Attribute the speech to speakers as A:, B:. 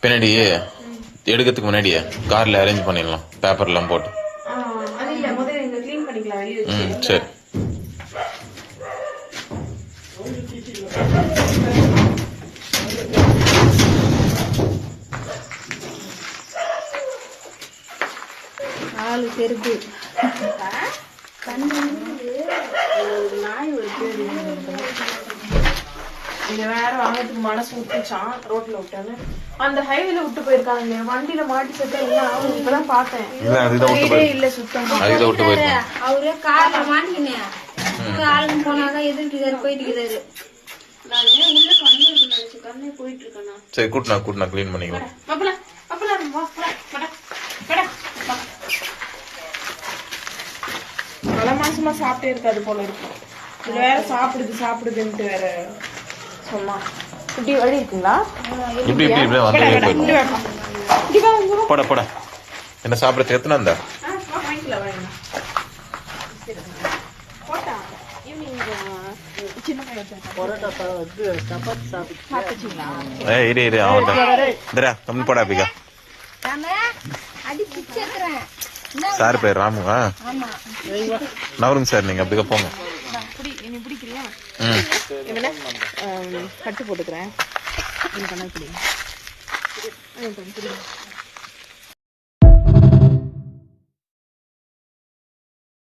A: பின்னாடி எடுக்கிறதுக்கு முன்னாடியே கார்ல அரேஞ்ச் பண்ணிடலாம் பேப்பர் எல்லாம் போட்டு. சரி.
B: ஆளு தெரிஞ்சு
C: இங்க வேற வாங்கறதுக்கு மனசு விட்டுச்சான். ரோட்ல விட்டானு அந்த ஹைவேல விட்டு போயிருக்காங்க. வண்டியில மாட்டி செத்தா என்ன ஆகும்? இப்பதான் பார்த்தேன். இல்ல சுத்தமா
B: அவரே கார்ல மாட்டிக்கினேன். ஆளுங்க போனாங்க எதிர்க்கு போயிட்டு இருக்காரு. நான் ஏன் உள்ள கண்ணு நினைச்சு கண்ணே போயிட்டு இருக்கேன்.
A: சரி கூட்டினா கிளீன் பண்ணிக்கலாம்.
C: பல மாசமா சாப்பிட்டே இருக்காது போல இருக்கும். இது வேற சாப்பிடுதுன்ட்டு வேற சொன்னா. இப்படி வழி இருக்குங்களா?
A: போட என்ன சாப்பிட எத்தனை அந்த போடாப்பிக்கா சார் பேர் ராமுவா? நவருங்க சார், நீங்க அப்படிக்கா போங்க.
C: பிடிக்கிறியா? கட்டு போட்டுக்கிறேன்.